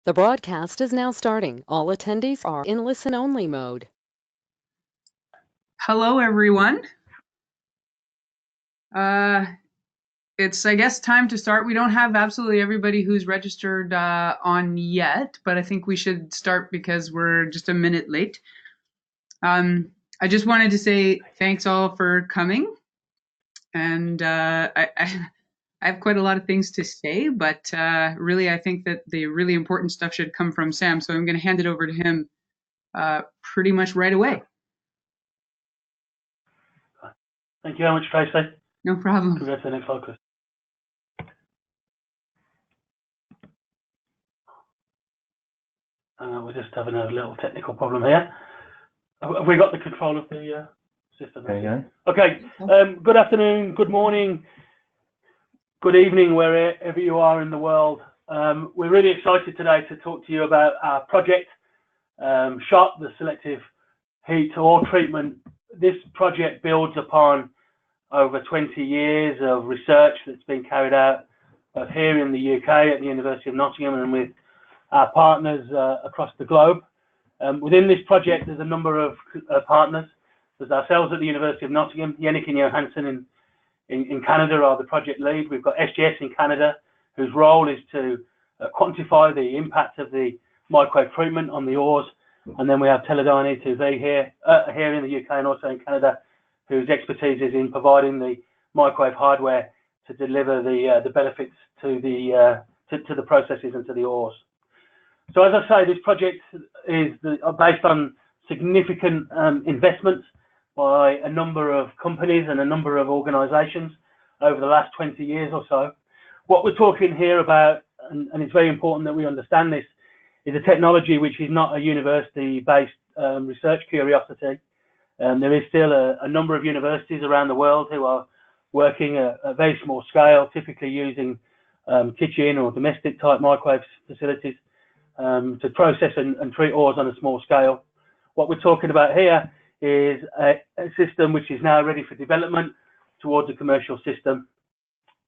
The broadcast is now starting. All attendees are in listen-only mode. Hello, everyone. It's, I guess, time to start. We don't have absolutely everybody who's registered on yet, but I think we should start because we're just a minute late. I just wanted to say thanks all for coming. And I have quite a lot of things to say, but really I think that the really important stuff should come from Sam. So I'm going to hand it over to him pretty much right away. Thank you very much, Tracy. No problem. Can we go to the next focus? We're just having a little technical problem here. Have we got the control of the system? There you go. Okay. Good afternoon, good morning, good evening, wherever you are in the world. We're really excited today to talk to you about our project, S.H.O.T, the selective heat ore treatment. This project builds upon over 20 years of research that's been carried out both here in the UK at the University of Nottingham and with our partners across the globe. Within this project, there's a number of partners. There's ourselves at the University of Nottingham, Yannick and Johansson in Canada are the project lead. We've got SGS in Canada, whose role is to quantify the impact of the microwave treatment on the ores. And then we have Teledyne E2V here in the UK and also in Canada, whose expertise is in providing the microwave hardware to deliver the benefits to the processes and to the ores. So as I say, this project is based on significant investments by a number of companies and a number of organisations over the last 20 years or so. What we're talking here about, and it's very important that we understand this, is a technology which is not a university-based research curiosity. There is still a number of universities around the world who are working at a very small scale, typically using kitchen or domestic type microwave facilities to process and treat ores on a small scale. What we're talking about here is a system which is now ready for development towards a commercial system.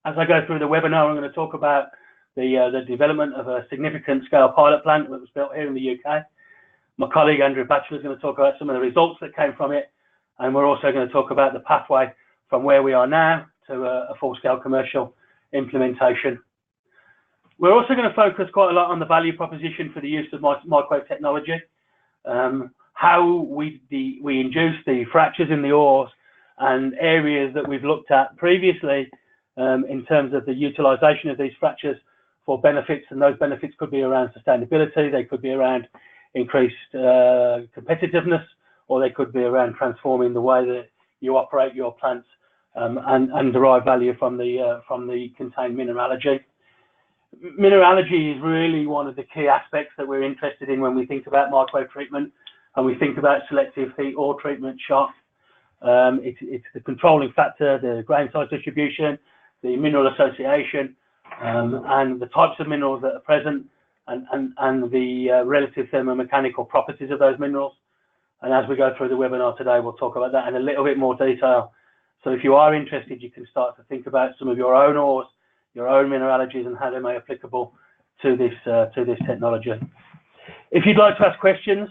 As I go through the webinar, I'm going to talk about the development of a significant scale pilot plant that was built here in the UK. My colleague Andrew Batchelor is going to talk about some of the results that came from it, and we're also going to talk about the pathway from where we are now to a full-scale commercial implementation. We're also going to focus quite a lot on the value proposition for the use of microwave technology, how we induce the fractures in the ores, and areas that we've looked at previously in terms of the utilisation of these fractures for benefits, and those benefits could be around sustainability, they could be around increased competitiveness, or they could be around transforming the way that you operate your plants and derive value from the contained mineralogy. Mineralogy is really one of the key aspects that we're interested in when we think about microwave treatment and we think about selective heat ore treatment S.H.O.T. It's the controlling factor, the grain size distribution, the mineral association, and the types of minerals that are present, and the relative thermomechanical properties of those minerals. And as we go through the webinar today, we'll talk about that in a little bit more detail. So if you are interested, you can start to think about some of your own ores, your own mineralogies, and how they may be applicable to this technology. If you'd like to ask questions,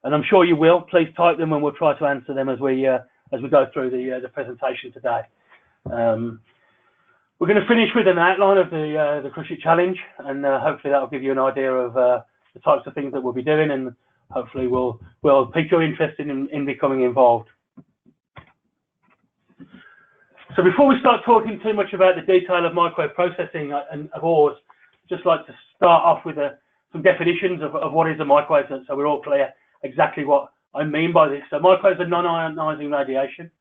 and I'm sure you will, please type them and we'll try to answer them as we go through the presentation today. We're going to finish with an outline of the Crush It Challenge, and hopefully that will give you an idea of the types of things that we'll be doing, and hopefully we'll pique your interest in becoming involved. So before we start talking too much about the detail of microwave processing and of ores, I'd just like to start off with some definitions of what is a microwave, so we're all clear exactly what I mean by this. So microwaves are non-ionizing radiation,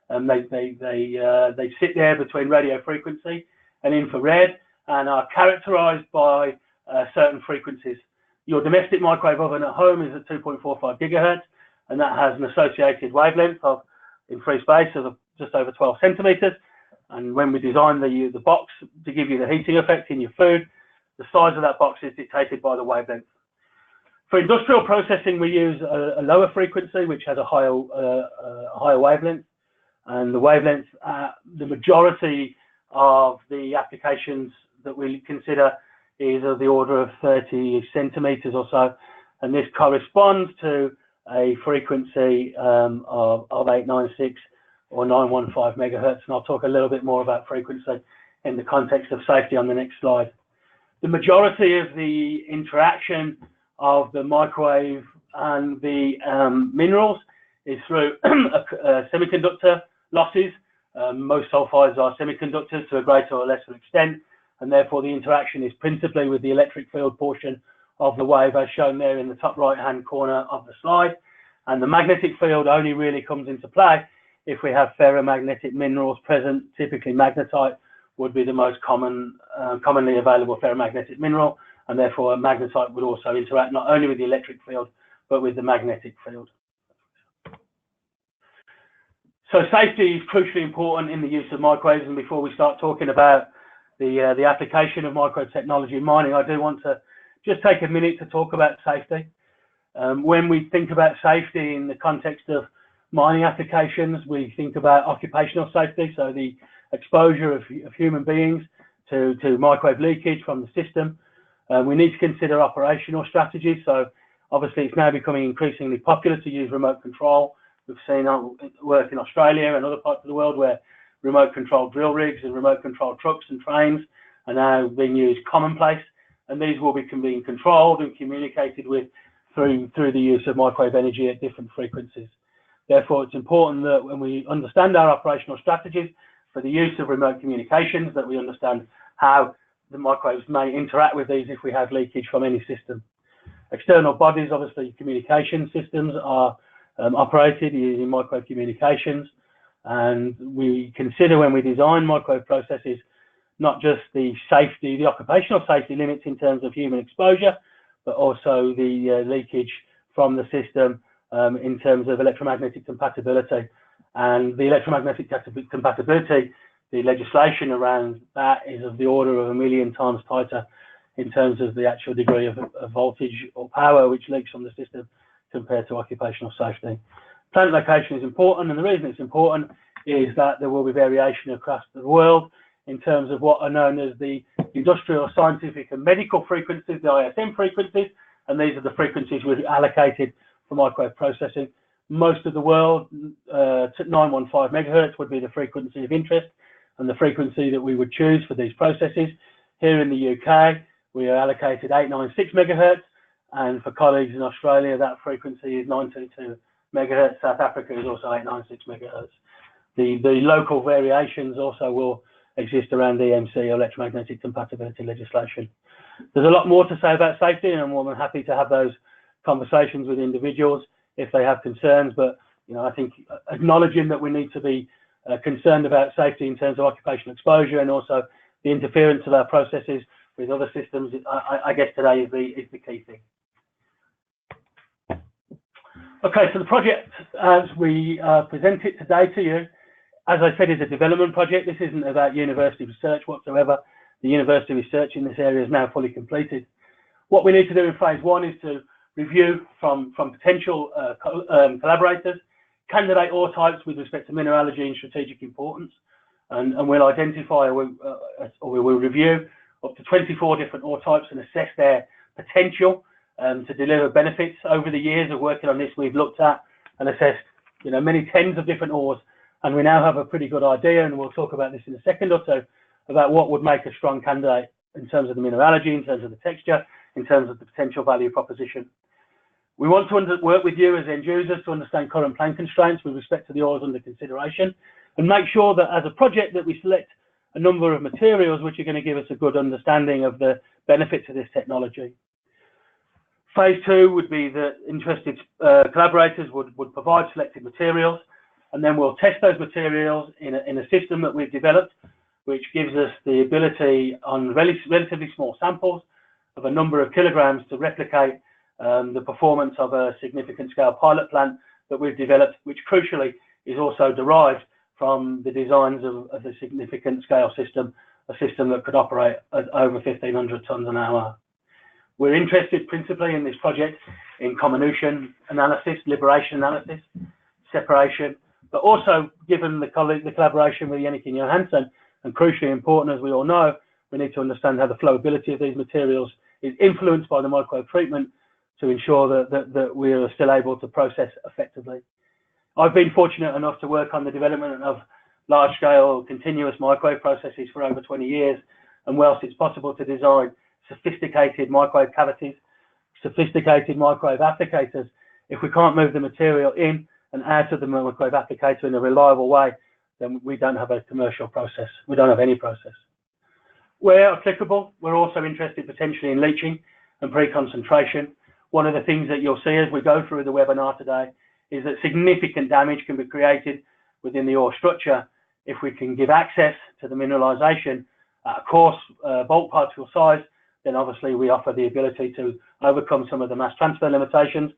and they sit there between radio frequency and infrared and are characterized by certain frequencies. Your domestic microwave oven at home is at 2.45 gigahertz, and that has an associated wavelength in free space of just over 12 centimeters. And when we design the box to give you the heating effect in your food, the size of that box is dictated by the wavelength. For industrial processing, we use a lower frequency, which has a higher wavelength. And the wavelength, the majority of the applications that we consider is of the order of 30 centimeters or so, and this corresponds to a frequency of 896 or 915 megahertz, and I'll talk a little bit more about frequency in the context of safety on the next slide. The majority of the interaction of the microwave and the minerals is through semiconductor losses. Most sulfides are semiconductors to a greater or lesser extent, and therefore the interaction is principally with the electric field portion of the wave, as shown there in the top right hand corner of the slide. And the magnetic field only really comes into play if we have ferromagnetic minerals present. Typically magnetite would be the most commonly available ferromagnetic mineral, and therefore magnetite would also interact not only with the electric field but with the magnetic field. So safety is crucially important in the use of microwaves, and before we start talking about the application of microwave technology in mining, I do want to just take a minute to talk about safety. When we think about safety in the context of mining applications, we think about occupational safety, so the exposure of human beings to microwave leakage from the system. We need to consider operational strategies, so obviously it's now becoming increasingly popular to use remote control. We've seen work in Australia and other parts of the world where remote control drill rigs and remote control trucks and trains are now being used commonplace, and these will be being controlled and communicated with through the use of microwave energy at different frequencies. Therefore, it's important that when we understand our operational strategies for the use of remote communications, that we understand how the microwaves may interact with these if we have leakage from any system. External bodies, obviously communication systems, are operated using microwave communications, and we consider when we design microwave processes not just the safety, the occupational safety limits in terms of human exposure, but also the leakage from the system in terms of electromagnetic compatibility. And the electromagnetic compatibility, the legislation around that is of the order of 1 million times tighter in terms of the actual degree of voltage or power which leaks from the system compared to occupational safety. Plant location is important, and the reason it's important is that there will be variation across the world in terms of what are known as the industrial, scientific and medical frequencies, the ISM frequencies, and these are the frequencies we've allocated for microwave processing. Most of the world, 915 megahertz would be the frequency of interest and the frequency that we would choose for these processes. Here in the UK, we are allocated 896 megahertz, and for colleagues in Australia, that frequency is 922 megahertz. South Africa is also 896 megahertz. The local variations also will exist around EMC, electromagnetic compatibility legislation. There's a lot more to say about safety, and I'm more than happy to have those conversations with individuals if they have concerns. But I think acknowledging that we need to be concerned about safety in terms of occupational exposure and also the interference of our processes with other systems, I guess today is the key thing. Okay, so the project as we present it today to you, as I said, is a development project. This isn't about university research whatsoever. The university research in this area is now fully completed. What we need to do in phase one is to review from potential collaborators candidate ore types with respect to mineralogy and strategic importance, and we'll identify or we will review up to 24 different ore types and assess their potential to deliver benefits. Over the years of working on this, we've looked at and assessed many tens of different ores, and we now have a pretty good idea, and we'll talk about this in a second or so, about what would make a strong candidate in terms of the mineralogy, in terms of the texture, in terms of the potential value proposition. We want to work with you as end users to understand current plan constraints with respect to the ores under consideration, and make sure that as a project that we select a number of materials which are going to give us a good understanding of the benefits of this technology. Phase two would be that interested collaborators would provide selected materials, and then we'll test those materials in a system that we've developed, which gives us the ability on relatively small samples of a number of kilograms to replicate the performance of a significant scale pilot plant that we've developed, which crucially is also derived from the designs of a significant scale system, a system that could operate at over 1,500 tons an hour. We're interested principally in this project in comminution analysis, liberation analysis, separation, but also given the collaboration with Yannick and Johansson, and crucially important as we all know, We need to understand how the flowability of these materials is influenced by the microwave treatment to ensure that we are still able to process effectively. I've been fortunate enough to work on the development of large-scale continuous microwave processes for over 20 years, and whilst it's possible to design sophisticated microwave cavities, sophisticated microwave applicators, if we can't move the material in and out of the microwave applicator in a reliable way, then we don't have a commercial process. We don't have any process. Where applicable, we're also interested potentially in leaching and pre-concentration. One of the things that you'll see as we go through the webinar today is that significant damage can be created within the ore structure if we can give access to the mineralization at a coarse bulk particle size. Then obviously we offer the ability to overcome some of the mass transfer limitations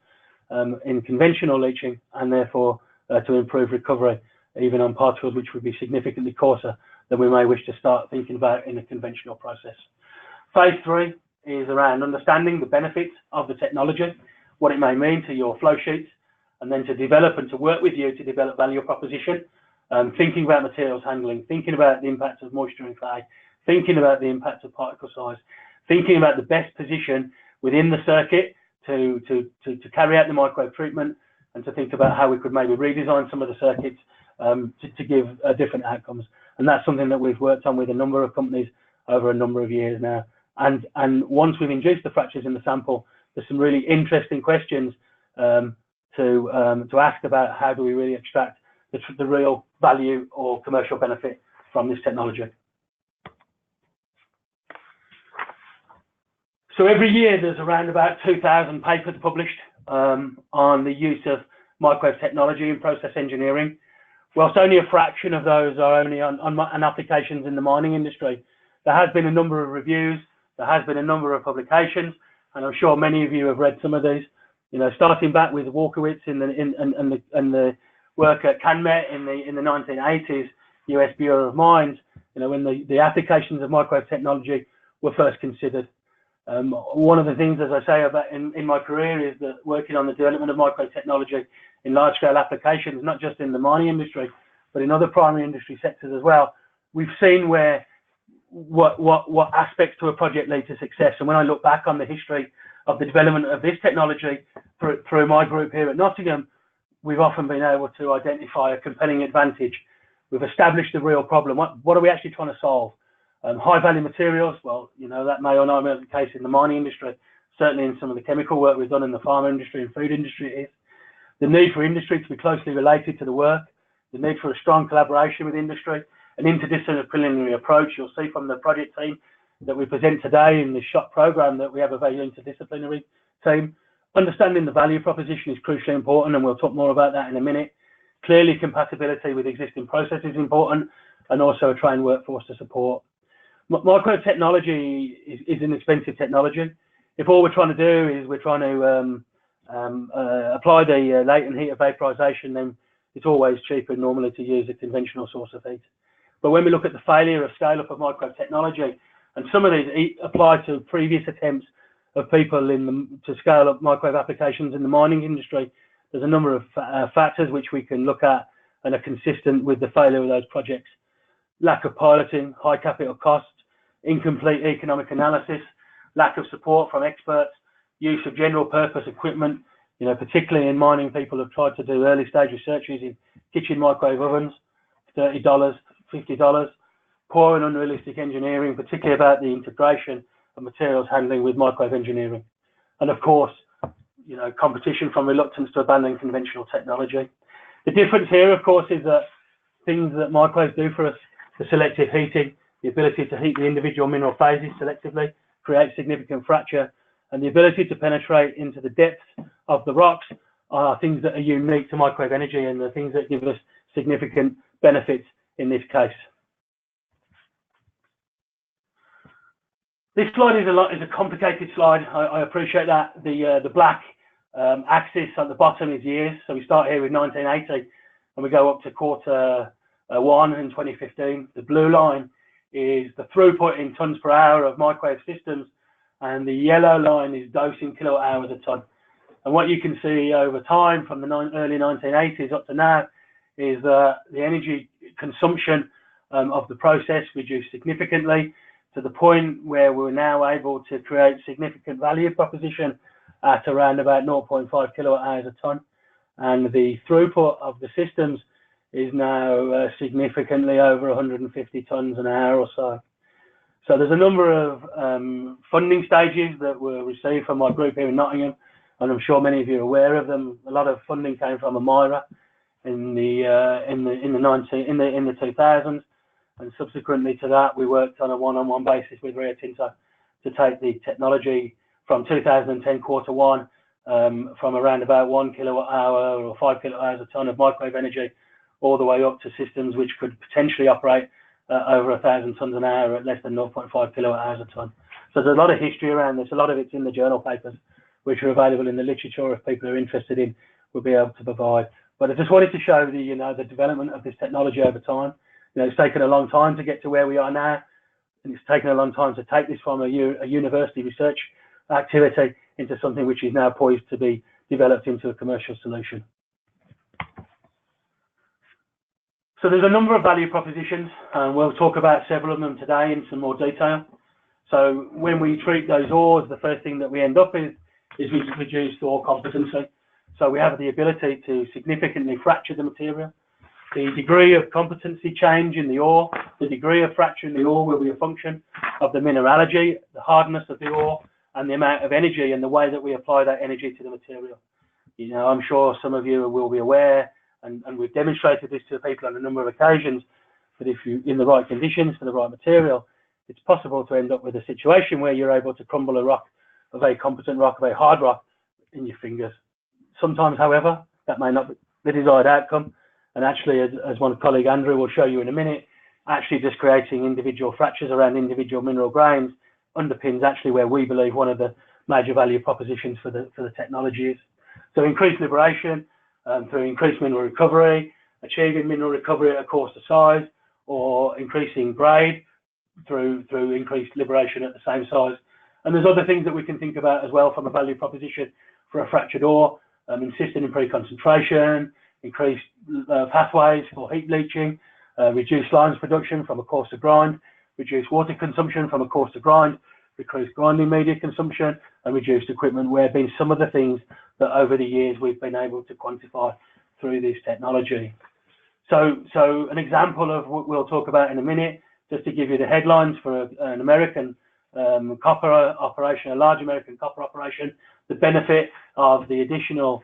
in conventional leaching, and therefore to improve recovery even on particles which would be significantly coarser than we may wish to start thinking about in a conventional process. Phase 3 is around understanding the benefits of the technology, what it may mean to your flow sheets, and then to develop and to work with you to develop value proposition, thinking about materials handling, thinking about the impact of moisture and clay, thinking about the impact of particle size, thinking about the best position within the circuit to carry out the microwave treatment, and to think about how we could maybe redesign some of the circuits to give different outcomes. And that's something that we've worked on with a number of companies over a number of years now. And once we've induced the fractures in the sample, there's some really interesting questions to ask about how do we really extract the real value or commercial benefit from this technology. So every year there's around about 2,000 papers published on the use of microwave technology in process engineering. Whilst only a fraction of those are only on applications in the mining industry, there has been a number of reviews, there has been a number of publications, and I'm sure many of you have read some of these. You know, starting back with Walkowitz and the work at CanMet in the 1980s, US Bureau of Mines. You know, when the applications of microwave technology were first considered. One of the things, as I say, about in my career is that working on the development of microwave technology in large-scale applications, not just in the mining industry, but in other primary industry sectors as well, we've seen what aspects to a project lead to success. And when I look back on the history of the development of this technology through my group here at Nottingham, we've often been able to identify a compelling advantage. We've established a real problem. What are we actually trying to solve? High value materials, well, you know, that may or not be the case in the mining industry. Certainly in some of the chemical work we've done in the pharma industry and food industry it is. The need for industry to be closely related to the work, the need for a strong collaboration with industry, an interdisciplinary approach. You'll see from the project team that we present today in the S.H.O.T program that we have a very interdisciplinary team. Understanding the value proposition is crucially important, and we'll talk more about that in a minute. Clearly, compatibility with existing processes is important, and also a trained workforce to support. Microwave technology is an expensive technology. If all we're trying to do is we're trying to apply the latent heat of vaporization, then it's always cheaper normally to use a conventional source of heat. But when we look at the failure of scale-up of microwave technology, and some of these apply to previous attempts of people to scale up microwave applications in the mining industry, there's a number of factors which we can look at and are consistent with the failure of those projects. Lack of piloting, high capital costs, incomplete economic analysis, lack of support from experts, use of general purpose equipment. You know, particularly in mining, people have tried to do early stage research using kitchen microwave ovens, $30, $50, poor and unrealistic engineering, particularly about the integration of materials handling with microwave engineering. And of course, you know, competition from reluctance to abandon conventional technology. The difference here, of course, is that things that microwaves do for us, the selective heating, the ability to heat the individual mineral phases selectively, create significant fracture, and the ability to penetrate into the depths of the rocks are things that are unique to microwave energy and the things that give us significant benefits in this case. This slide is a complicated slide. I appreciate that. The black axis at the bottom is years. So we start here with 1980 and we go up to quarter one in 2015. The blue line is the throughput in tons per hour of microwave systems, and the yellow line is dose in kilowatt hours a ton. And what you can see over time from the early 1980s up to now is that the energy consumption of the process reduced significantly. to the point where we're now able to create significant value proposition at around about 0.5 kilowatt hours a ton, and the throughput of the systems is now significantly over 150 tons an hour or so. So there's a number of funding stages that were received from my group here in Nottingham, and I'm sure many of you are aware of them. A lot of funding came from Amira in the 2000s, and subsequently to that, we worked on a one-on-one basis with Rio Tinto to take the technology from 2010 Q1 from around about 1 kilowatt hour or 5 kilowatt hours a ton of microwave energy, all the way up to systems which could potentially operate over 1,000 tons an hour at less than 0.5 kilowatt hours a ton. So there's a lot of history around this. A lot of it's in the journal papers, which are available in the literature if people are interested in, will be able to provide. But I just wanted to show the, the development of this technology over time. It's taken a long time to get to where we are now, and it's taken a long time to take this from a university research activity into something which is now poised to be developed into a commercial solution. So there's a number of value propositions, and we'll talk about several of them today in some more detail. So when we treat those ores, the first thing that we end up with is reduced ore competency. So we have the ability to significantly fracture the material. The degree of competency change in the ore, the degree of fracture in the ore will be a function of the mineralogy, the hardness of the ore, and the amount of energy and the way that we apply that energy to the material. I'm sure some of you will be aware, and we've demonstrated this to people on a number of occasions, that if you're in the right conditions for the right material, it's possible to end up with a situation where you're able to crumble a rock, a very competent rock, a very hard rock, in your fingers. Sometimes, however, that may not be the desired outcome. And actually, as one colleague Andrew will show you in a minute, actually just creating individual fractures around individual mineral grains underpins actually where we believe one of the major value propositions for the technology is. So increased liberation through increased mineral recovery, achieving mineral recovery at a coarser size, or increasing grade through increased liberation at the same size. And there's other things that we can think about as well from a value proposition for a fractured ore, insisting in pre-concentration, increased pathways for heat leaching, reduced slimes production from a coarser grind, reduced water consumption from a coarser grind, decreased grinding media consumption, and reduced equipment wear being some of the things that over the years we've been able to quantify through this technology. So an example of what we'll talk about in a minute, just to give you the headlines for an American copper operation, a large American copper operation, the benefit of the addition of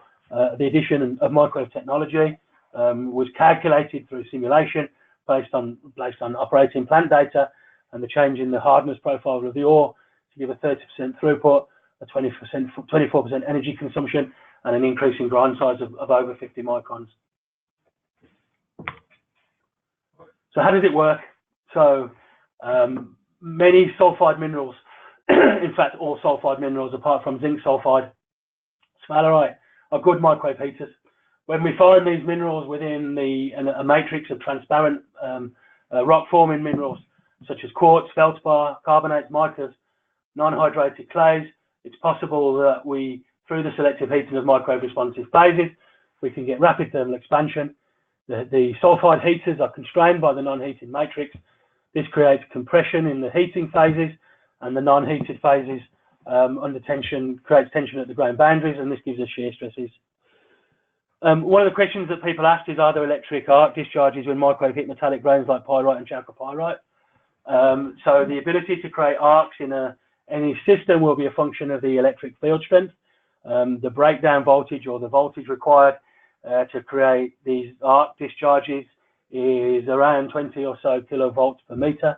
microwave technology was calculated through simulation based on operating plant data and the change in the hardness profile of the ore to give a 30% throughput, a 24% energy consumption, and an increase in grind size of over 50 microns. So how does it work? So many sulfide minerals, in fact all sulfide minerals apart from zinc sulfide, sphalerite, are good microwave heaters. When we find these minerals within a matrix of transparent rock forming minerals such as quartz, feldspar, carbonates, micas, non-hydrated clays, it's possible that we, through the selective heating of microwave responsive phases, we can get rapid thermal expansion. The sulfide heaters are constrained by the non-heating matrix. This creates compression in the heating phases, and the non-heated phases under tension creates tension at the grain boundaries, and this gives us shear stresses. One of the questions that people ask is, are there electric arc discharges when microwave hit metallic grains like pyrite and chalcopyrite? So the ability to create arcs in any system will be a function of the electric field strength. The breakdown voltage or the voltage required to create these arc discharges is around 20 or so kilovolts per meter.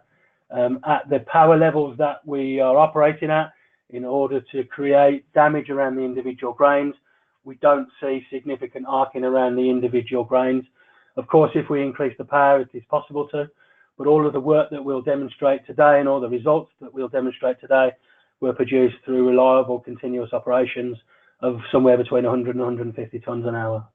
At the power levels that we are operating at, in order to create damage around the individual grains, we don't see significant arcing around the individual grains. Of course, if we increase the power, it is possible to, but all of the work that we'll demonstrate today and all the results that we'll demonstrate today were produced through reliable continuous operations of somewhere between 100 and 150 tons an hour.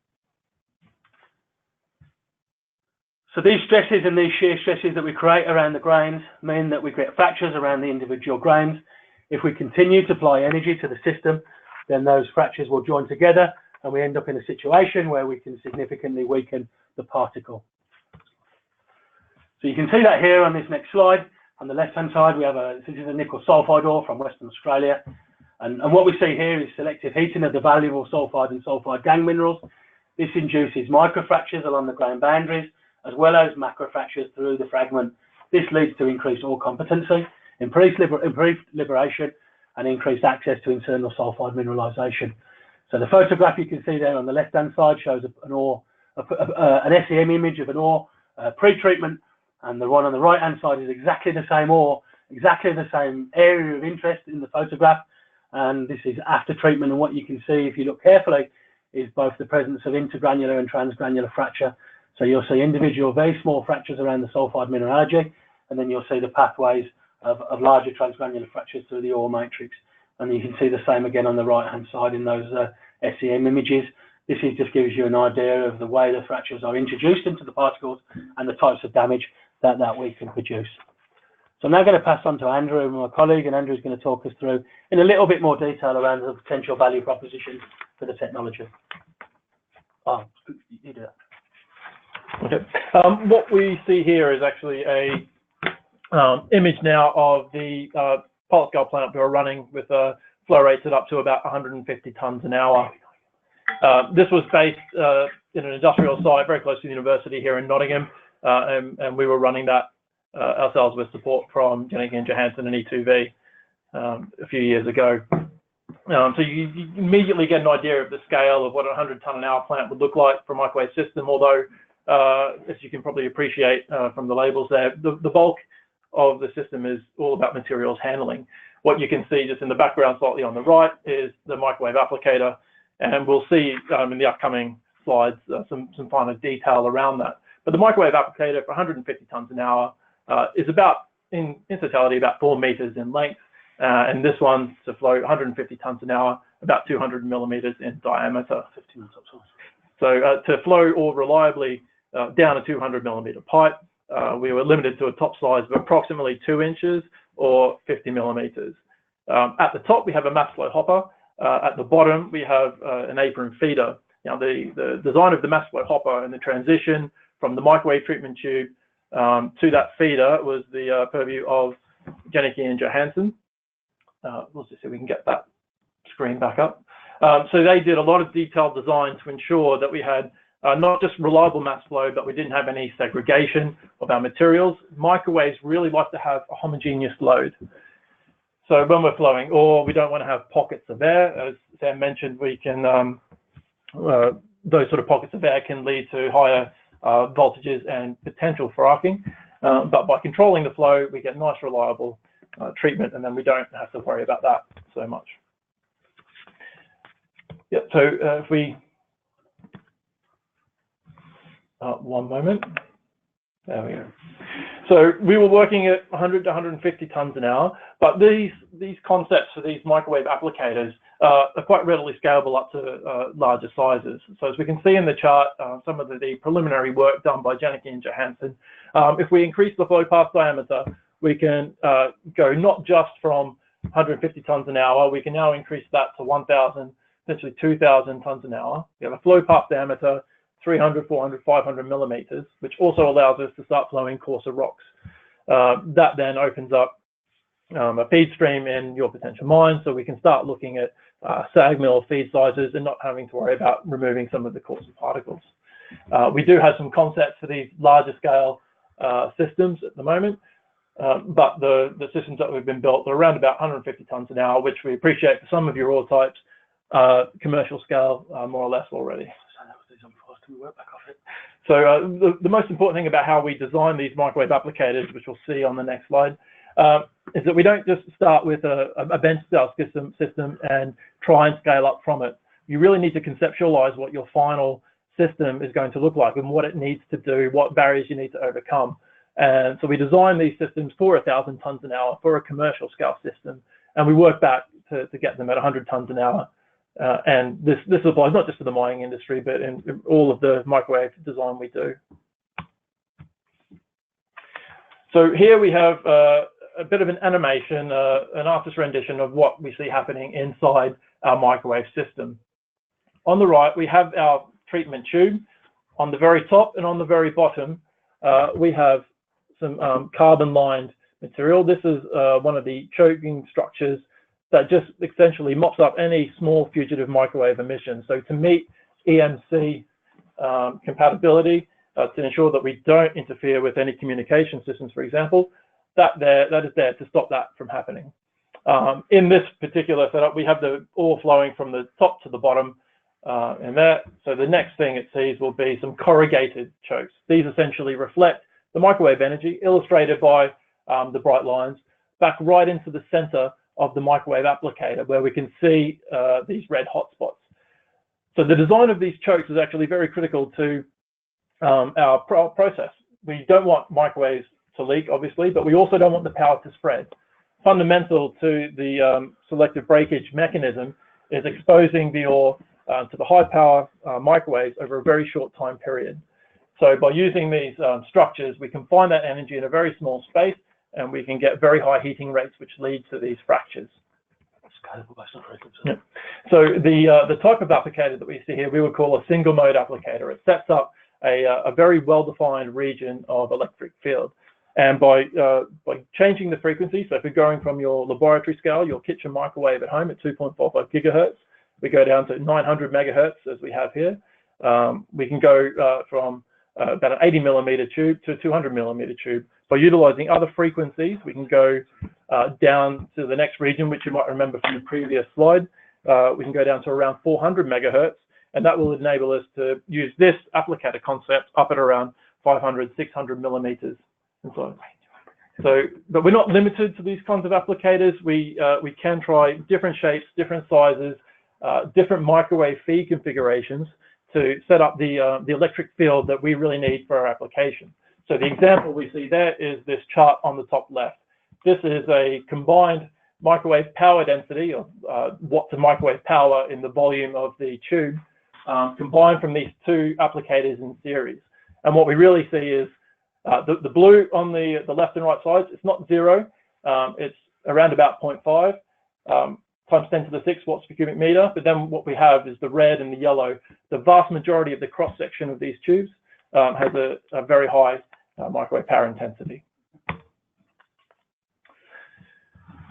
So these stresses and these shear stresses that we create around the grains mean that we create fractures around the individual grains. If we continue to apply energy to the system, then those fractures will join together and we end up in a situation where we can significantly weaken the particle. So you can see that here on this next slide. On the left-hand side, we have this is a nickel sulfide ore from Western Australia. And what we see here is selective heating of the valuable sulfide and sulfide gangue minerals. This induces microfractures along the grain boundaries, as well as macrofractures through the fragment. This leads to increased ore competency, improved liberation, and increased access to internal sulfide mineralization. So the photograph you can see there on the left-hand side shows an SEM image of an ore pre-treatment, and the one on the right-hand side is exactly the same ore, exactly the same area of interest in the photograph. And this is after treatment, and what you can see if you look carefully is both the presence of intergranular and transgranular fracture. So you'll see individual very small fractures around the sulfide mineralogy, and then you'll see the pathways of larger transgranular fractures through the ore matrix. And you can see the same again on the right hand side in those SEM images. This just gives you an idea of the way the fractures are introduced into the particles and the types of damage that we can produce. So I'm now going to pass on to Andrew, my colleague, and Andrew is going to talk us through in a little bit more detail around the potential value proposition for the technology. Oh, you do that. Okay. What we see here is actually a image now of the pilot scale plant we were running with flow rates at up to about 150 tonnes an hour. This was based in an industrial site very close to the university here in Nottingham, and we were running that ourselves with support from Jenneke & Johansen and E2V a few years ago. So you immediately get an idea of the scale of what a 100-tonne an hour plant would look like for a microwave system, although as you can probably appreciate from the labels there, the bulk of the system is all about materials handling. What you can see just in the background slightly on the right is the microwave applicator, and we'll see in the upcoming slides some finer detail around that. But the microwave applicator for 150 tonnes an hour is about, in totality, about 4 meters in length, and this one to flow 150 tonnes an hour, about 200 millimeters in diameter. 15 so to flow ore reliably down a 200 millimeter pipe, we were limited to a top size of approximately 2 inches or 50 millimeters. At the top, we have a mass flow hopper. At the bottom, we have an apron feeder. Now, the design of the mass flow hopper and the transition from the microwave treatment tube to that feeder was the purview of Jenneke & Johansen. We'll just see if we can get that screen back up. So they did a lot of detailed design to ensure that we had not just reliable mass flow, but we didn't have any segregation of our materials. Microwaves really like to have a homogeneous load. So when we're flowing ore, we don't want to have pockets of air. As Sam mentioned, we can those sort of pockets of air can lead to higher voltages and potential for arcing. But by controlling the flow, we get nice, reliable treatment, and then we don't have to worry about that so much. Yeah, so if we, one moment, there we go. So we were working at 100 to 150 tonnes an hour, but these concepts for these microwave applicators are quite readily scalable up to larger sizes. So as we can see in the chart, some of the preliminary work done by Jenneke & Johansen, if we increase the flow path diameter, we can go not just from 150 tonnes an hour, we can now increase that to 1,000, essentially 2,000 tonnes an hour. We have a flow path diameter 300, 400, 500 millimeters, which also allows us to start flowing coarser rocks. That then opens up a feed stream in your potential mine, so we can start looking at SAG mill feed sizes and not having to worry about removing some of the coarser particles. We do have some concepts for these larger scale systems at the moment, but the systems that we've been built are around about 150 tonnes an hour, which we appreciate for some of your ore types, commercial scale more or less already. So the most important thing about how we design these microwave applicators, which we'll see on the next slide, is that we don't just start with a bench style system and try and scale up from it. You really need to conceptualize what your final system is going to look like and what it needs to do, what barriers you need to overcome. And so we design these systems for 1,000 tonnes an hour for a commercial scale system, and we work back to get them at 100 tonnes an hour. And this applies not just to the mining industry, but in all of the microwave design we do. So here we have a bit of an animation, an artist rendition of what we see happening inside our microwave system. On the right, we have our treatment tube. On the very top and on the very bottom, we have some carbon-lined material. This is one of the choking structures that just essentially mops up any small fugitive microwave emissions. So to meet EMC compatibility, to ensure that we don't interfere with any communication systems, for example, that is there to stop that from happening. In this particular setup, we have the ore flowing from the top to the bottom, and that. So the next thing it sees will be some corrugated chokes. These essentially reflect the microwave energy, illustrated by the bright lines, back right into the center of the microwave applicator, where we can see these red hot spots. So the design of these chokes is actually very critical to our process. We don't want microwaves to leak, obviously, but we also don't want the power to spread. Fundamental to the selective breakage mechanism is exposing the ore to the high power microwaves over a very short time period. So by using these structures, we can find that energy in a very small space, and we can get very high heating rates, which lead to these fractures. Yeah. So the type of applicator that we see here, we would call a single mode applicator. It sets up a very well-defined region of electric field. And by changing the frequency, so if you're going from your laboratory scale, your kitchen microwave at home at 2.45 gigahertz, we go down to 900 megahertz as we have here. We can go from about an 80 millimeter tube to a 200 millimeter tube. By utilizing other frequencies, we can go down to the next region, which you might remember from the previous slide. We can go down to around 400 megahertz, and that will enable us to use this applicator concept up at around 500, 600 millimeters. And so, but we're not limited to these kinds of applicators. We can try different shapes, different sizes, different microwave feed configurations to set up the electric field that we really need for our application. So the example we see there is this chart on the top left. This is a combined microwave power density, of watts of microwave power in the volume of the tube, combined from these two applicators in series. And what we really see is the blue on the left and right sides, it's not zero, it's around about 0.5 times 10 to the 6 watts per cubic meter. But then what we have is the red and the yellow. The vast majority of the cross section of these tubes has a very high microwave power intensity.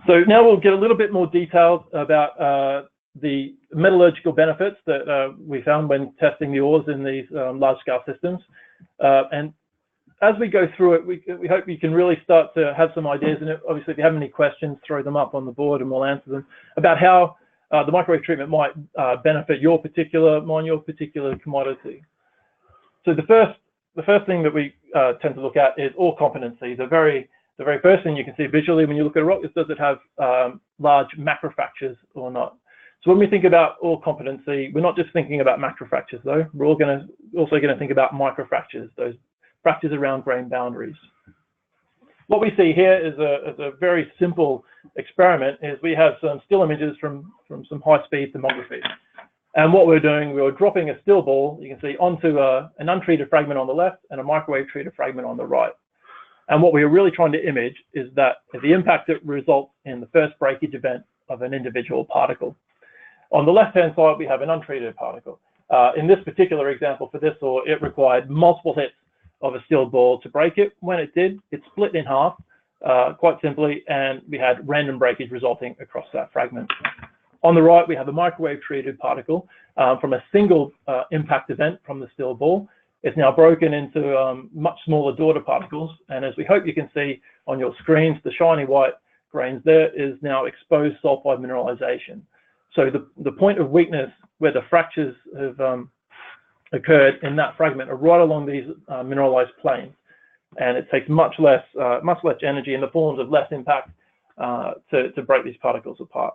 So now we'll get a little bit more detailed about the metallurgical benefits that we found when testing the ores in these large-scale systems. And as we go through it, we hope you can really start to have some ideas. And obviously, if you have any questions, throw them up on the board and we'll answer them, about how the microwave treatment might benefit your particular mine, your particular commodity. So the first thing that we tend to look at is ore competency. The very first thing you can see visually when you look at a rock is, does it have large macrofractures or not? So when we think about ore competency, we're not just thinking about macrofractures though. We're also going to think about microfractures, those fractures around grain boundaries. What we see here is a very simple experiment. Is we have some still images from some high-speed thermography. And what we're doing, we were dropping a still ball, you can see, onto an untreated fragment on the left and a microwave treated fragment on the right. And what we are really trying to image is that the impact that results in the first breakage event of an individual particle. On the left-hand side, we have an untreated particle. In this particular example for this ore, it required multiple hits of a steel ball to break it. When it did, it split in half, quite simply, and we had random breakage resulting across that fragment. On the right, we have a microwave treated particle from a single impact event from the steel ball. It's now broken into much smaller daughter particles, and as we hope you can see on your screens, the shiny white grains there is now exposed sulfide mineralization. So the point of weakness where the fractures have occurred in that fragment are right along these mineralized planes, and it takes much less energy in the forms of less impact to break these particles apart.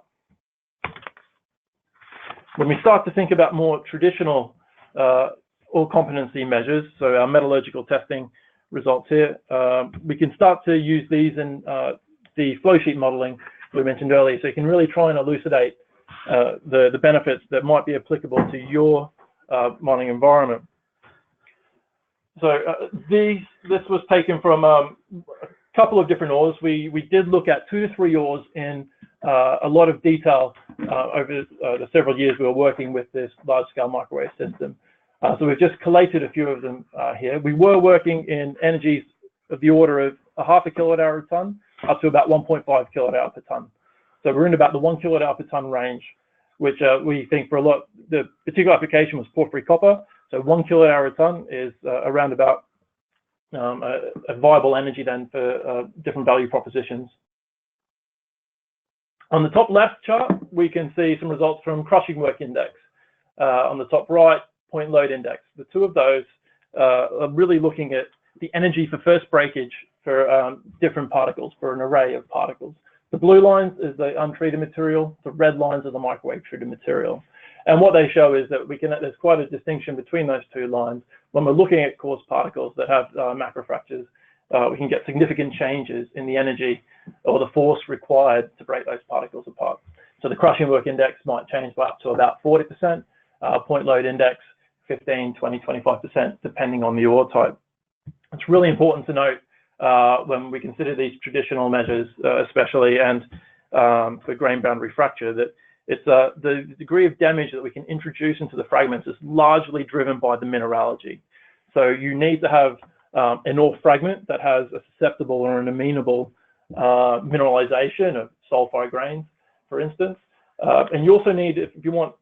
When we start to think about more traditional ore competency measures, so our metallurgical testing results here, we can start to use these in the flow sheet modeling we mentioned earlier, so you can really try and elucidate the benefits that might be applicable to your mining environment. So this was taken from a couple of different ores. We did look at 2 to 3 ores in a lot of detail over the several years we were working with this large-scale microwave system. So we've just collated a few of them here. We were working in energies of the order of 0.5 kilowatt-hour a ton up to about 1.5 kilowatt hour per ton. So we're in about the 1 kilowatt hour per ton range, which we think for a lot, the particular application was porphyry copper. So 1 kilowatt hour a ton is around about a viable energy then for different value propositions. On the top left chart, we can see some results from crushing work index. On the top right, point load index. The two of those are really looking at the energy for first breakage for different particles, for an array of particles. The blue lines is the untreated material, the red lines are the microwave treated material. And what they show is that there's quite a distinction between those two lines. When we're looking at coarse particles that have macrofractures, we can get significant changes in the energy or the force required to break those particles apart. So the crushing work index might change by up to about 40%, point load index 15, 20, 25%, depending on the ore type. It's really important to note when we consider these traditional measures, especially and for grain boundary fracture, that it's the degree of damage that we can introduce into the fragments is largely driven by the mineralogy. So you need to have an ore fragment that has a susceptible or an amenable mineralization of sulfide grains, for instance. And you also need, if you want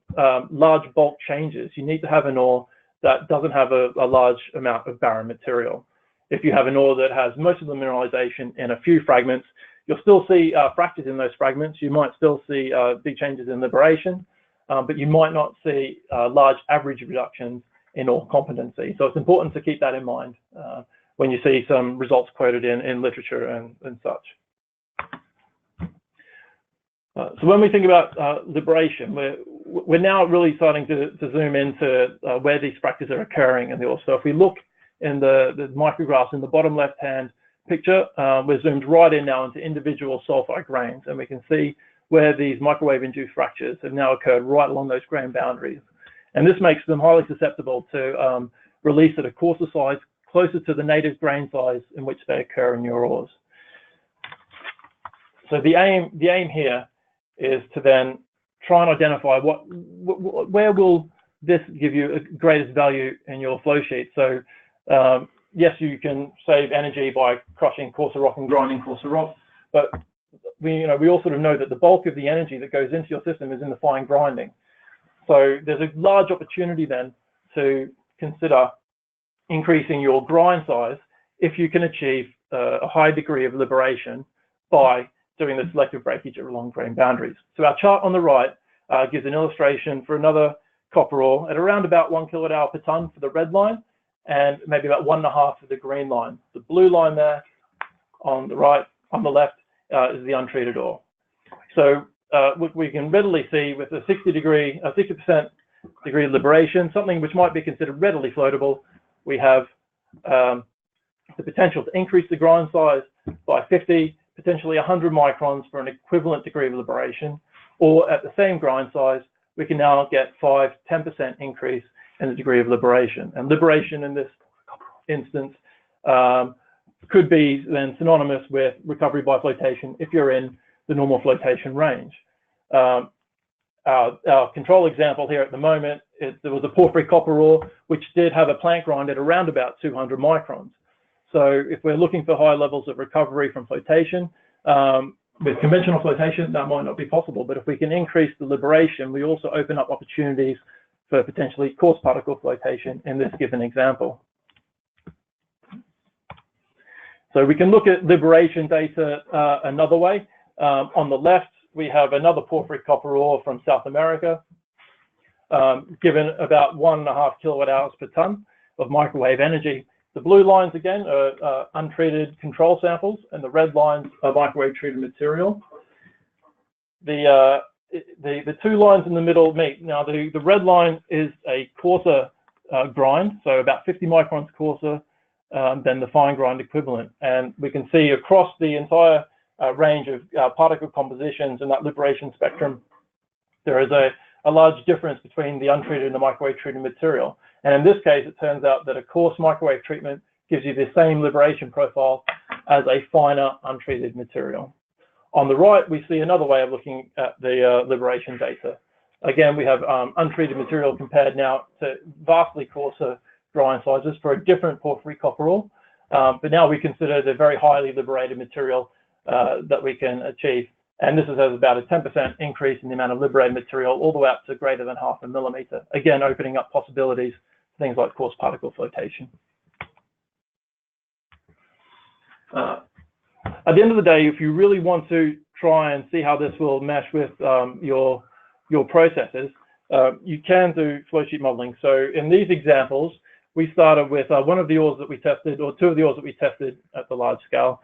large bulk changes, you need to have an ore that doesn't have a large amount of barren material. If you have an ore that has most of the mineralization in a few fragments, you'll still see fractures in those fragments. You might still see big changes in liberation, but you might not see large average reductions in ore competency. So it's important to keep that in mind when you see some results quoted in literature and such. So when we think about liberation, we're now really starting to zoom into where these fractures are occurring in the ore. So if we look in the micrographs in the bottom left-hand picture, we're zoomed right in now into individual sulfide grains, and we can see where these microwave-induced fractures have now occurred right along those grain boundaries. And this makes them highly susceptible to release at a coarser size, closer to the native grain size in which they occur in your ores. So the aim here is to then try and identify where will this give you a greatest value in your flow sheet. So yes, you can save energy by crushing coarser rock and grinding coarser rock, but we all sort of know that the bulk of the energy that goes into your system is in the fine grinding. So there's a large opportunity then to consider increasing your grind size if you can achieve a high degree of liberation by doing the selective breakage along grain boundaries. So our chart on the right gives an illustration for another copper ore at around about 1 kilowatt hour per ton for the red line, and maybe about 1.5 for the green line. The blue line there on the right, on the left, is the untreated ore. So we can readily see with a 60% degree of liberation, something which might be considered readily floatable, we have the potential to increase the grind size by 50, potentially 100 microns for an equivalent degree of liberation, or at the same grind size, we can now get 5–10% increase in the degree of liberation. And liberation in this instance could be then synonymous with recovery by flotation if you're in the normal flotation range. Our control example here at the moment, there was a porphyry copper ore which did have a plant grind at around about 200 microns. So if we're looking for high levels of recovery from flotation, with conventional flotation, that might not be possible. But if we can increase the liberation, we also open up opportunities for potentially coarse particle flotation in this given example. So we can look at liberation data another way. On the left, we have another porphyry copper ore from South America, given about 1.5 kilowatt hours per ton of microwave energy. The blue lines again are untreated control samples, and the red lines are microwave treated material. The two lines in the middle meet. Now the red line is a coarser grind, so about 50 microns coarser than the fine grind equivalent. And we can see across the entire range of particle compositions in that liberation spectrum, there is a large difference between the untreated and the microwave treated material. And in this case, it turns out that a coarse microwave treatment gives you the same liberation profile as a finer untreated material. On the right, we see another way of looking at the liberation data. Again, we have untreated material compared now to vastly coarser grind sizes for a different porphyry copper ore. But now we consider the very highly liberated material that we can achieve. And this is about a 10% increase in the amount of liberated material, all the way up to greater than 0.5 millimeter. Again, opening up possibilities, things like coarse particle flotation. At the end of the day, if you really want to try and see how this will mesh with your processes, you can do flow sheet modeling. So in these examples, we started with one of the ores that we tested, or two of the ores that we tested at the large scale.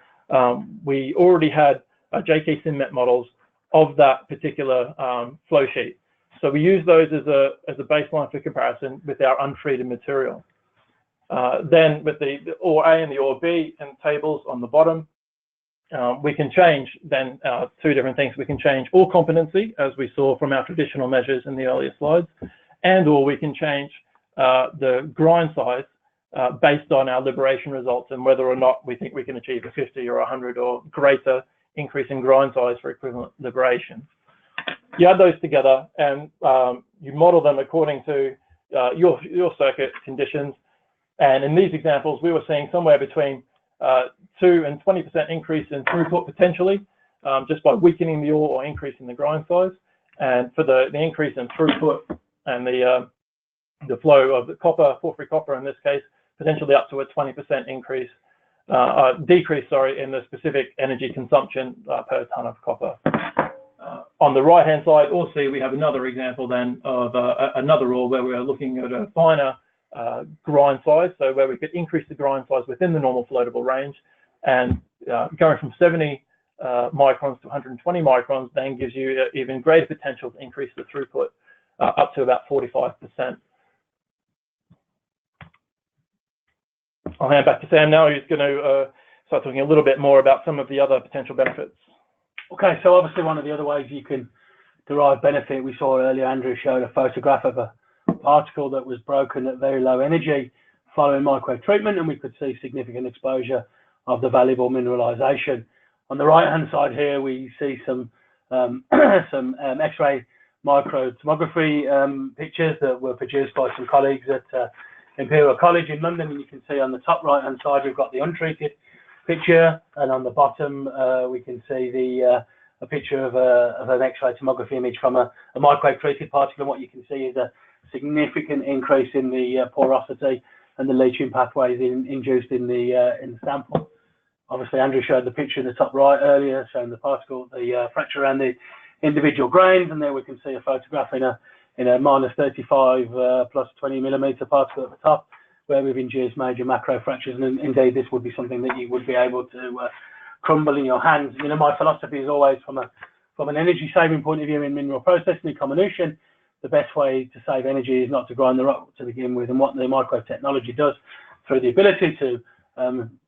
We already had JK Synmet models of that particular flow sheet. So we use those as a baseline for comparison with our untreated material. Then with the ore A and the ore B and tables on the bottom, we can change then two different things. We can change ore competency, as we saw from our traditional measures in the earlier slides, and or we can change the grind size based on our liberation results and whether or not we think we can achieve a 50 or 100 or greater increase in grind size for equivalent liberation. You add those together and you model them according to your circuit conditions. And in these examples, we were seeing somewhere between 2 and 20% increase in throughput potentially, just by weakening the ore or increasing the grind size. And for the increase in throughput and the flow of the copper, porphyry copper in this case, potentially up to a 20% decrease, in the specific energy consumption per ton of copper. On the right-hand side, also we have another example then of another ore where we are looking at a finer grind size, so where we could increase the grind size within the normal floatable range, and going from 70 microns to 120 microns then gives you even greater potential to increase the throughput up to about 45%. I'll hand back to Sam now, who's going to start talking a little bit more about some of the other potential benefits. Okay, so obviously one of the other ways you can derive benefit, we saw earlier, Andrew showed a photograph of a particle that was broken at very low energy following microwave treatment, and we could see significant exposure of the valuable mineralization. On the right-hand side here, we see some X-ray microtomography pictures that were produced by some colleagues at Imperial College in London, and you can see on the top right-hand side we've got the untreated picture, and on the bottom we can see a picture of an X-ray tomography image from a microwave treated particle, and what you can see is a significant increase in the porosity and the leaching pathways induced in the sample. Obviously, Andrew showed the picture in the top right earlier, showing the particle, the fracture around the individual grains, and there we can see a photograph in a -35 plus 20 millimeter particle at the top, where we've induced major macro fractures, and indeed this would be something that you would be able to crumble in your hands. You know, my philosophy is always from an energy saving point of view in mineral processing and comminution, the best way to save energy is not to grind the rock to begin with, and what the microwave technology does through the ability to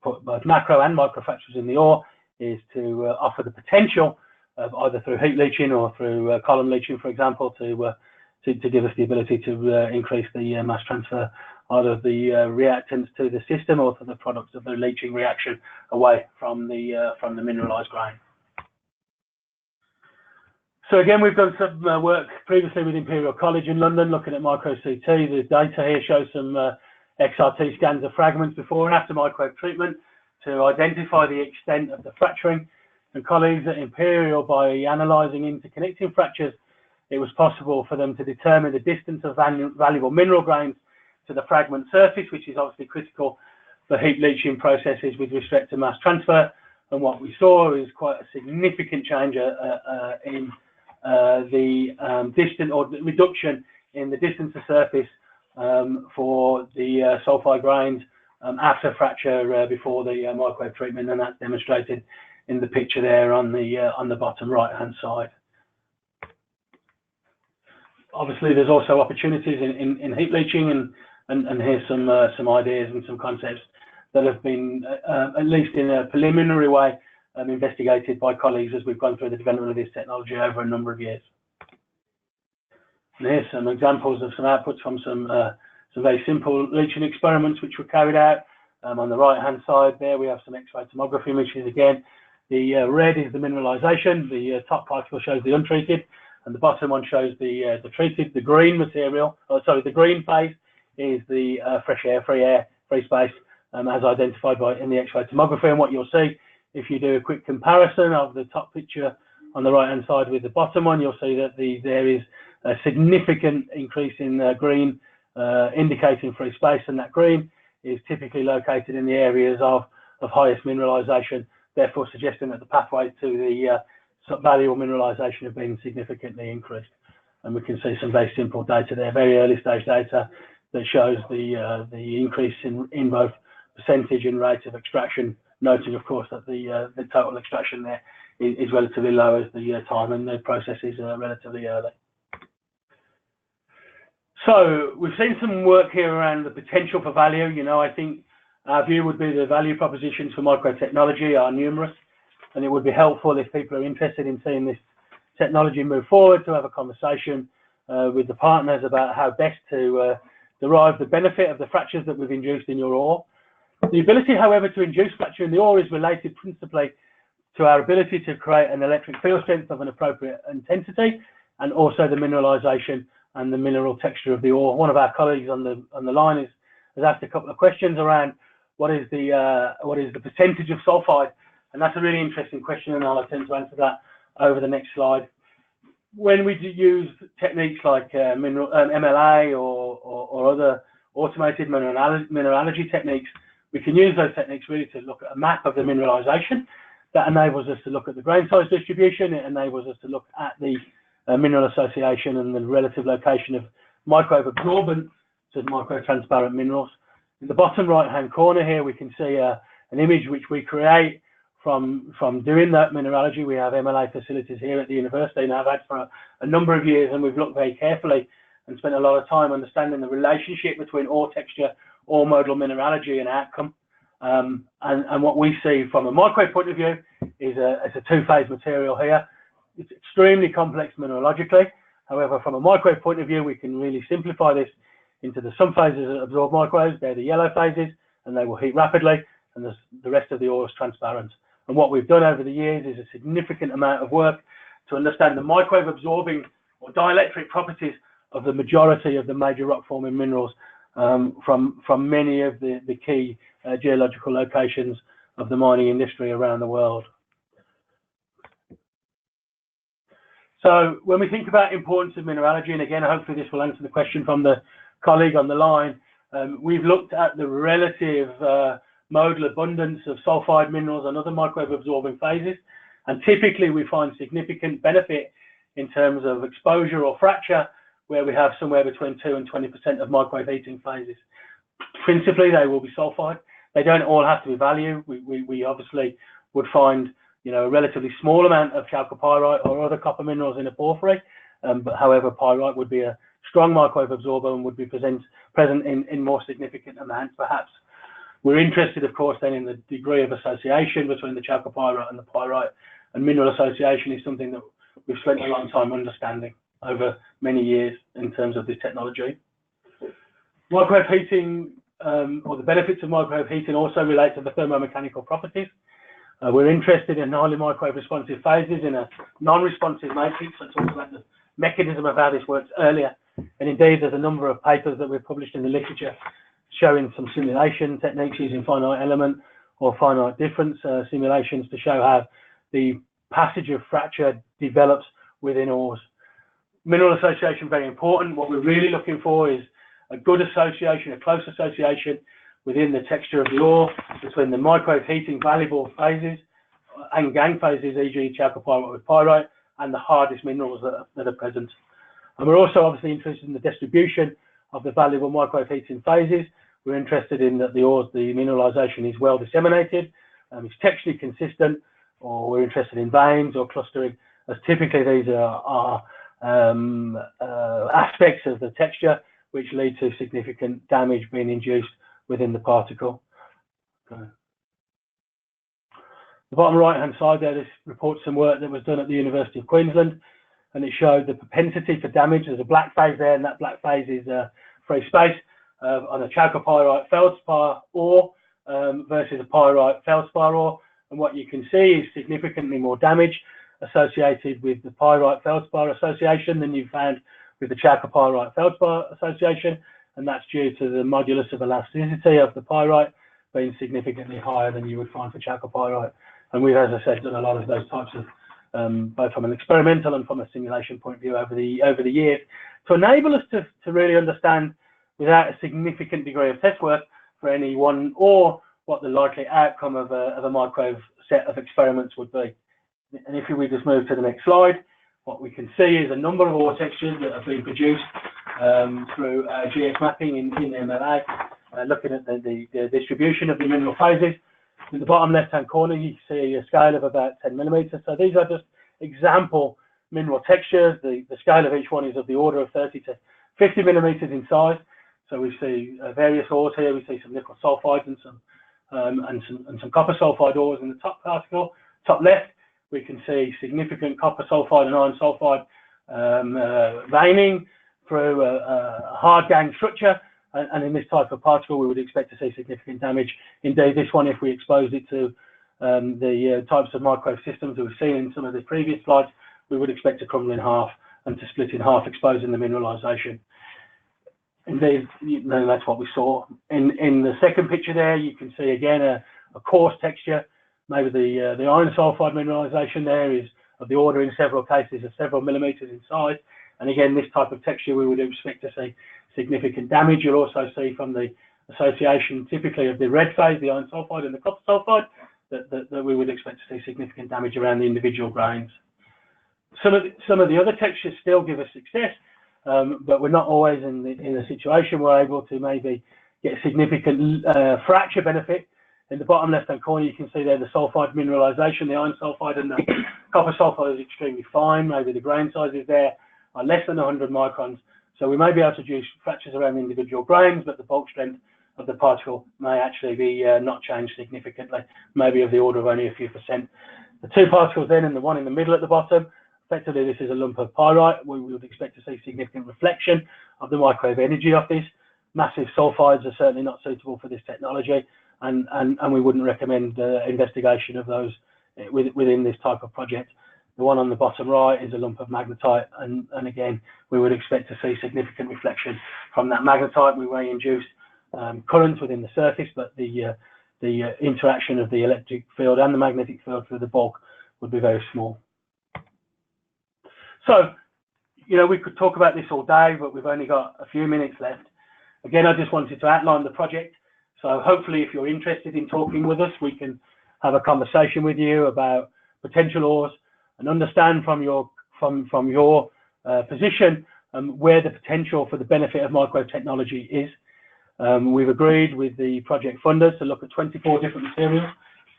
put both macro and micro fractures in the ore is to offer the potential of either through heat leaching or through column leaching, for example, to give us the ability to increase the mass transfer either of the reactants to the system or to the products of the leaching reaction away from the mineralized grain. So again, we've done some work previously with Imperial College in London looking at micro-CT. The data here shows some XRT scans of fragments before and after microwave treatment to identify the extent of the fracturing. And colleagues at Imperial, by analysing interconnecting fractures, it was possible for them to determine the distance of valuable mineral grains to the fragment surface, which is obviously critical for heat leaching processes with respect to mass transfer. And what we saw is quite a significant change in the distance or reduction in the distance to surface for the sulfide grains after fracture before the microwave treatment, and that's demonstrated in the picture there on the bottom right hand side. Obviously, there's also opportunities in heat leaching, and here's some ideas and some concepts that have been at least in a preliminary way investigated by colleagues as we've gone through the development of this technology over a number of years. And here's some examples of some outputs from some very simple leaching experiments which were carried out. On the right hand side there we have some X-ray tomography images again. The red is the mineralization, the top particle shows the untreated, and the bottom one shows the treated. The green material, the green phase is the fresh air, free space, as identified in the X-ray tomography. And what you'll see if you do a quick comparison of the top picture on the right hand side with the bottom one, you'll see that there is a significant increase in green, indicating free space, and that green is typically located in the areas of highest mineralization, therefore suggesting that the pathway to the valuable mineralization have been significantly increased. And we can see some very simple data there, very early stage data that shows the increase in both percentage and rate of extraction, noting of course that the total extraction there is relatively low as the time and the process is relatively early. So we've seen some work here around the potential for value. You know, I think our view would be the value propositions for microtechnology are numerous, and it would be helpful if people are interested in seeing this technology move forward to have a conversation with the partners about how best to derive the benefit of the fractures that we've induced in your ore. The ability, however, to induce fracture in the ore is related principally to our ability to create an electric field strength of an appropriate intensity, and also the mineralization and the mineral texture of the ore. One of our colleagues on the line has asked a couple of questions around what is the percentage of sulfide, and that's a really interesting question, and I'll attempt to answer that over the next slide. When we use techniques like MLA or other automated mineralogy techniques, we can use those techniques really to look at a map of the mineralization. That enables us to look at the grain size distribution. It enables us to look at the mineral association and the relative location of microbe absorbent to microtransparent minerals. In the bottom right hand corner here, we can see an image which we create from doing that mineralogy. We have MLA facilities here at the university, and I've had for a number of years, and we've looked very carefully and spent a lot of time understanding the relationship between ore texture, ore modal mineralogy and outcome. And what we see from a micro point of view is a two-phase material here. It's extremely complex mineralogically. However, from a micro point of view, we can really simplify this into the some phases that absorb microbes. They're the yellow phases, and they will heat rapidly, and the rest of the ore is transparent. And what we've done over the years is a significant amount of work to understand the microbe absorbing or dielectric properties of the majority of the major rock forming minerals from many of the key geological locations of the mining industry around the world. So when we think about importance of mineralogy, and again, hopefully this will answer the question from the colleague on the line, we've looked at the relative modal abundance of sulfide minerals and other microbe absorbing phases, and typically we find significant benefit in terms of exposure or fracture where we have somewhere between 2 and 20% of microbe heating phases. Principally, they will be sulfide. They don't all have to be value. We obviously would find, you know, a relatively small amount of chalcopyrite or other copper minerals in a porphyry, but however, pyrite would be a strong microbe absorber and would be present in more significant amounts, perhaps. We're interested, of course, then in the degree of association between the chalcopyrite and the pyrite, and mineral association is something that we've spent a long time understanding over many years in terms of this technology. Microbe heating, or the benefits of microbe heating, also relate to the thermomechanical properties. We're interested in highly microbe responsive phases in a non-responsive matrix. I talked about the mechanism of how this works earlier, and indeed there's a number of papers that we've published in the literature showing some simulation techniques using finite element or finite difference simulations to show how the passage of fracture develops within ores. Mineral association, very important. What we're really looking for is a good association, a close association within the texture of the ore between the microbe heating valuable phases and gang phases, e.g. chalcopyrite with pyrite, and the hardest minerals that are present. And we're also obviously interested in the distribution of the valuable microbe heating phases. We're interested in that the mineralization is well disseminated, it's texturally consistent, or we're interested in veins or clustering, as typically these are aspects of the texture which lead to significant damage being induced within the particle. Okay. The bottom right hand side there, this reports some work that was done at the University of Queensland, and it showed the propensity for damage. There's a black phase there, and that black phase is free space on a chalcopyrite feldspar ore versus a pyrite feldspar ore, and what you can see is significantly more damage associated with the pyrite feldspar association than you found with the chalcopyrite feldspar association, and that's due to the modulus of elasticity of the pyrite being significantly higher than you would find for chalcopyrite. And we've, as I said, done a lot of those types of both from an experimental and from a simulation point of view over the years to enable us to really understand without a significant degree of test work for any one or what the likely outcome of a microwave set of experiments would be. And if we just move to the next slide, what we can see is a number of ore textures that have been produced through GX mapping in MLA, looking at the distribution of the mineral phases. In the bottom left-hand corner, you see a scale of about 10 millimeters. So these are just example mineral textures. The scale of each one is of the order of 30 to 50 millimeters in size. So we see various ores here. We see some nickel sulfides and some copper sulfide ores in the top particle. Top left, we can see significant copper sulfide and iron sulfide veining through a hard gang structure. And in this type of particle, we would expect to see significant damage. Indeed, this one, if we expose it to the types of microwave systems that we've seen in some of the previous slides, we would expect to crumble in half and to split in half, exposing the mineralization. Indeed, that's what we saw. In the second picture there, you can see again a coarse texture. Maybe the iron sulfide mineralization there is of the order in several cases of several millimeters in size. And again, this type of texture, we would expect to see significant damage. You'll also see from the association typically of the red phase, the iron sulfide and the copper sulfide, that we would expect to see significant damage around the individual grains. Some of the other textures still give us success, but we're not always in a situation we're able to maybe get significant fracture benefit. In the bottom left-hand corner, you can see there the sulfide mineralization, the iron sulfide and the copper sulfide is extremely fine. Maybe the grain sizes there are less than 100 microns. So we may be able to produce fractures around individual grains, but the bulk strength of the particle may actually be not changed significantly, maybe of the order of only a few percent. The two particles then and the one in the middle at the bottom, effectively this is a lump of pyrite. We would expect to see significant reflection of the microwave energy of this. Massive sulfides are certainly not suitable for this technology, and we wouldn't recommend investigation of those within this type of project. The one on the bottom right is a lump of magnetite, and again, we would expect to see significant reflection from that magnetite. We may induce currents within the surface, but the interaction of the electric field and the magnetic field through the bulk would be very small. So, we could talk about this all day, but we've only got a few minutes left. Again, I just wanted to outline the project. So hopefully, if you're interested in talking with us, we can have a conversation with you about potential ores and understand from your position where the potential for the benefit of microwave technology is. We've agreed with the project funders to look at 24 different materials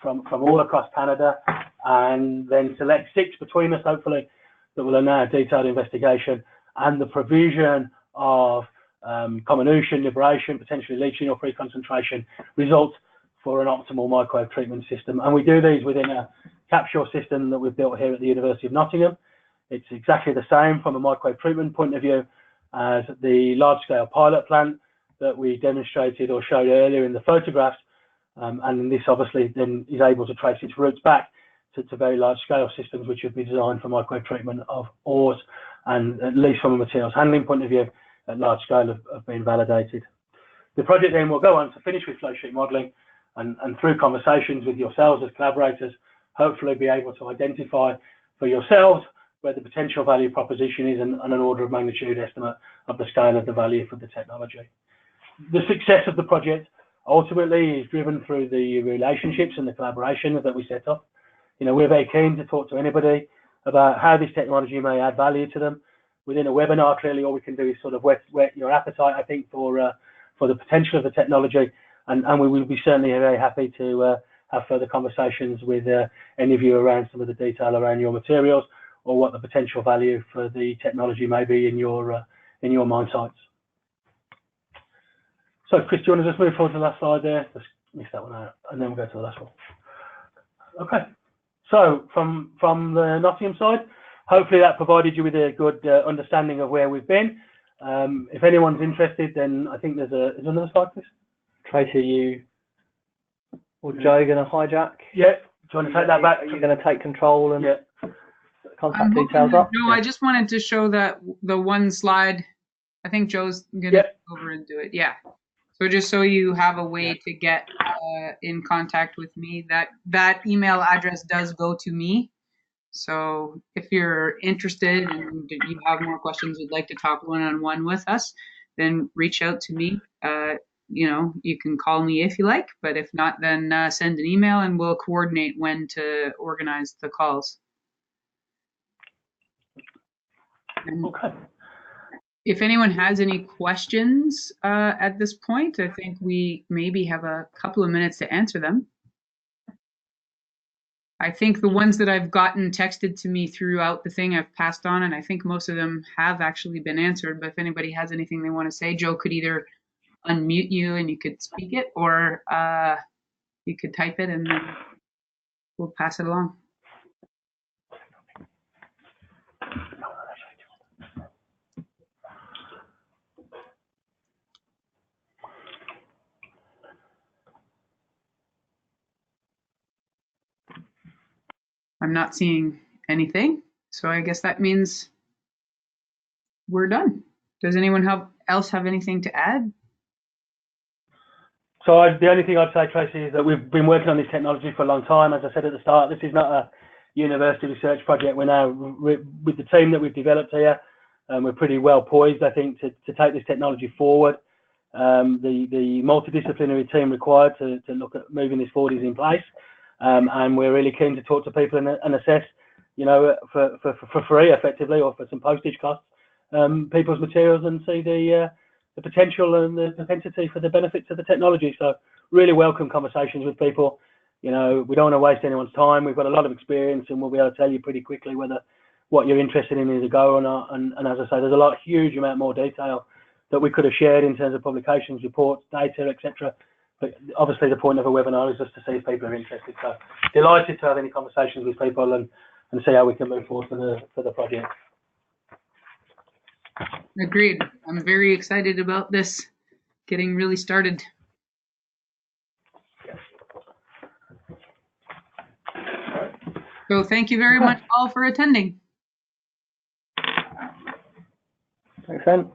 from all across Canada, and then select 6 between us, hopefully, that will allow detailed investigation and the provision of comminution, liberation, potentially leaching or pre-concentration results for an optimal microwave treatment system. And we do these within a capture system that we've built here at the University of Nottingham. It's exactly the same from a microwave treatment point of view as the large-scale pilot plant that we demonstrated or showed earlier in the photographs. And this obviously then is able to trace its roots back to very large-scale systems which have been designed for microwave treatment of ores, and at least from a materials handling point of view, at large scale have been validated. The project then will go on to finish with flow sheet modelling, and through conversations with yourselves as collaborators, hopefully be able to identify for yourselves where the potential value proposition is and an order of magnitude estimate of the scale of the value for the technology. The success of the project ultimately is driven through the relationships and the collaboration that we set up. We're very keen to talk to anybody about how this technology may add value to them. Within a webinar, clearly all we can do is sort of whet your appetite, I think, for the potential of the technology, and we will be certainly very happy to have further conversations with any of you around some of the detail around your materials or what the potential value for the technology may be in your mine sites. So, Chris, do you want to just move forward to the last slide there? Just miss that one out, and then we'll go to the last one. Okay. So, from the Nottingham side, hopefully that provided you with a good understanding of where we've been. If anyone's interested, then I think there's another slide, please. Tracy, you or Joe going to hijack? Yeah. Do you want to take that back? You're going to take control and contact details up? No, I just wanted to show that the one slide. I think Joe's going to go over and do it. Yeah. So just so you have a way to get in contact with me, that email address does go to me. So if you're interested and you have more questions, you'd like to talk one-on-one with us, then reach out to me. You can call me if you like, but if not, then send an email and we'll coordinate when to organize the calls. And Okay. if anyone has any questions at this point, I think we maybe have a couple of minutes to answer them. I think the ones that I've gotten texted to me throughout the thing I've passed on, and I think most of them have actually been answered. But if anybody has anything they want to say, Joe could either unmute you and you could speak it, or you could type it and then we'll pass it along. I'm not seeing anything, so I guess that means we're done. Does anyone else have anything to add? So the only thing I'd say, Tracy, is that we've been working on this technology for a long time. As I said at the start, this is not a university research project. We're now, with the team that we've developed here, we're pretty well poised, I think, to take this technology forward. The multidisciplinary team required to look at moving this forward is in place. And we're really keen to talk to people and assess, for free, effectively, or for some postage costs, people's materials and see the potential and the propensity for the benefits of the technology. So really welcome conversations with people. We don't want to waste anyone's time. We've got a lot of experience and we'll be able to tell you pretty quickly whether what you're interested in is a go or not. And as I say, there's a huge amount more detail that we could have shared in terms of publications, reports, data, etc. But obviously the point of a webinar is just to see if people are interested. So delighted to have any conversations with people and see how we can move forward for the project. Agreed. I'm very excited about this getting really started. So thank you very much all for attending. Thanks, Anne.